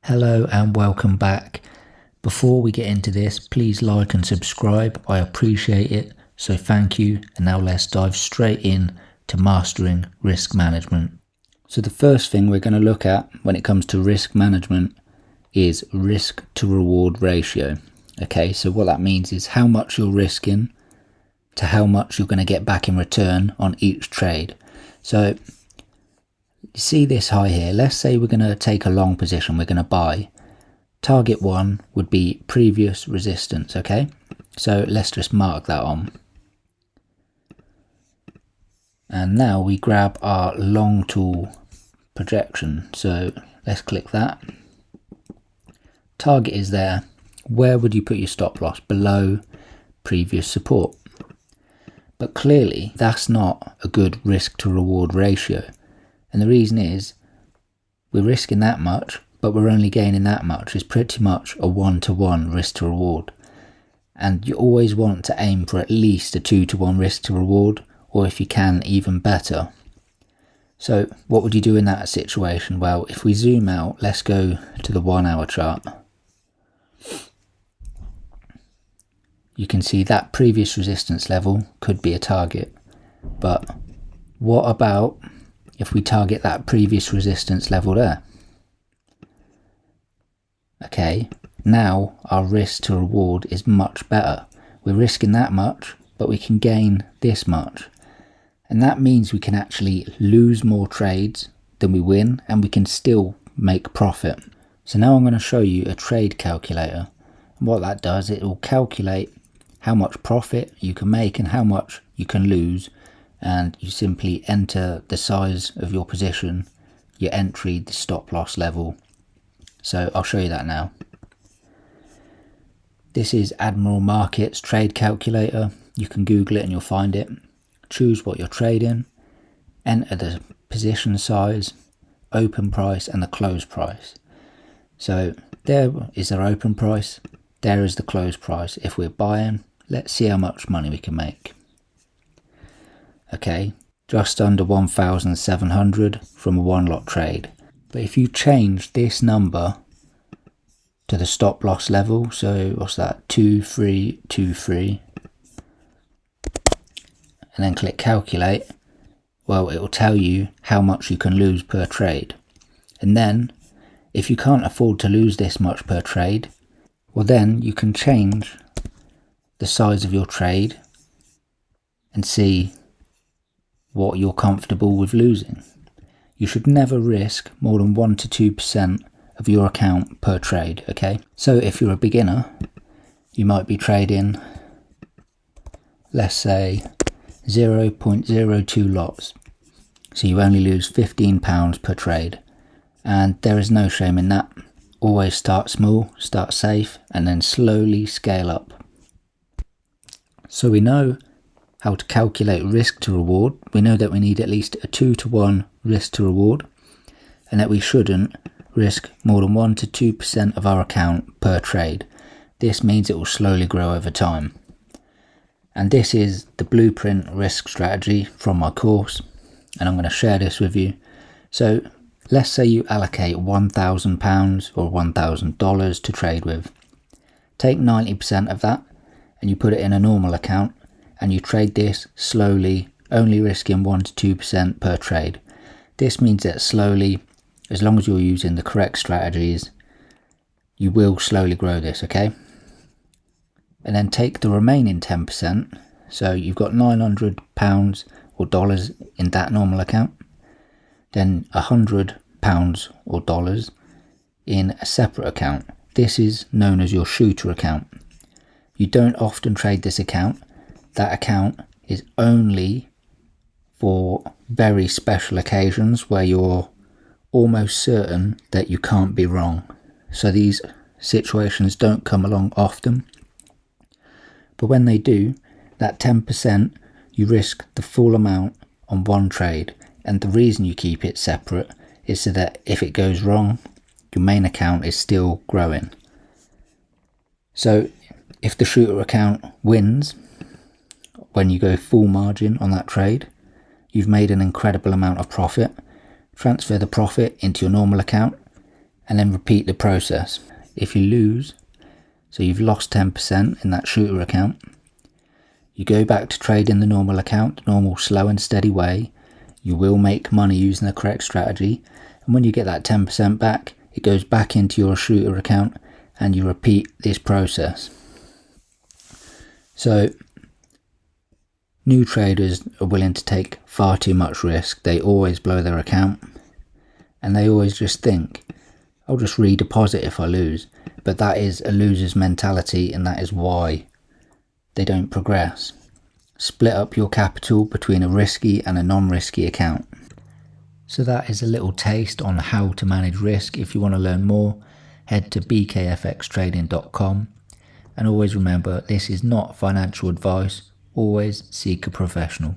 Hello and welcome back. Before we get into this, please like and subscribe. I appreciate it, so thank you. And now let's dive straight in to mastering risk management. So the first thing we're going to look at when it comes to risk management is risk to reward ratio. Okay, so what that means is how much you're risking to how much you're going to get back in return on each trade. So you see this high here. Let's say we're going to take a long position. We're going to buy. Target 1 would be previous resistance, okay? So let's just mark that on. And now we grab our long tool projection. So let's click that. Target is there. Where would you put your stop loss? Below previous support. But clearly that's not a good risk to reward ratio. And the reason is we're risking that much, but we're only gaining that much. It's pretty much a 1-to-1 risk to reward. And you always want to aim for at least a 2-to-1 risk to reward, or if you can, even better. So what would you do in that situation? Well, if we zoom out, let's go to the 1 hour chart. You can see that previous resistance level could be a target. But what about if we target that previous resistance level there? Okay, now our risk to reward is much better. We're risking that much, but we can gain this much. And that means we can actually lose more trades than we win, and we can still make profit. So now I'm going to show you a trade calculator. And what that does, it will calculate how much profit you can make and how much you can lose. And you simply enter the size of your position, your entry, the stop loss level. So I'll show you that now. This is Admiral Markets Trade Calculator. You can Google it and you'll find it. Choose what you're trading, enter the position size, open price and the close price. So there is our open price, there is the close price. If we're buying, let's see how much money we can make. Okay, just under 1,700 from a one lot trade. But if you change this number to the stop loss level, so what's that, 2323, and then click calculate, well, it will tell you how much you can lose per trade. And then if you can't afford to lose this much per trade, well then you can change the size of your trade and see what you're comfortable with losing. You should never risk more than 1 to 2% of your account per trade, okay? So if you're a beginner, you might be trading, let's say, 0.02 lots. So you only lose £15 per trade. And there is no shame in that. Always start small, start safe, and then slowly scale up. So we know how to calculate risk to reward. We know that we need at least a 2-to-1 risk to reward, and that we shouldn't risk more than 1 to 2% of our account per trade. This means it will slowly grow over time. And this is the blueprint risk strategy from my course, and I'm going to share this with you. So let's say you allocate £1,000 or $1,000 to trade with. Take 90% of that and you put it in a normal account, and you trade this slowly, only risking 1 to 2% per trade. This means that slowly, as long as you're using the correct strategies, you will slowly grow this, okay? And then take the remaining 10%, so you've got £900 or dollars in that normal account, then £100 or dollars in a separate account. This is known as your shooter account. You don't often trade this account. That account is only for very special occasions where you're almost certain that you can't be wrong. So these situations don't come along often. But when they do, that 10%, you risk the full amount on one trade. And the reason you keep it separate is so that if it goes wrong, your main account is still growing. So if the shooter account wins, when you go full margin on that trade, you've made an incredible amount of profit. Transfer the profit into your normal account and then repeat the process. If you lose, so you've lost 10% in that shooter account, you go back to trading the normal account, normal slow and steady way. You will make money using the correct strategy, and when you get that 10% back, it goes back into your shooter account and you repeat this process. So new traders are willing to take far too much risk. They always blow their account and they always just think, I'll just redeposit if I lose. But that is a loser's mentality, and that is why they don't progress. Split up your capital between a risky and a non-risky account. So that is a little taste on how to manage risk. If you want to learn more, head to bkfxtrading.com, and always remember, this is not financial advice. Always seek a professional.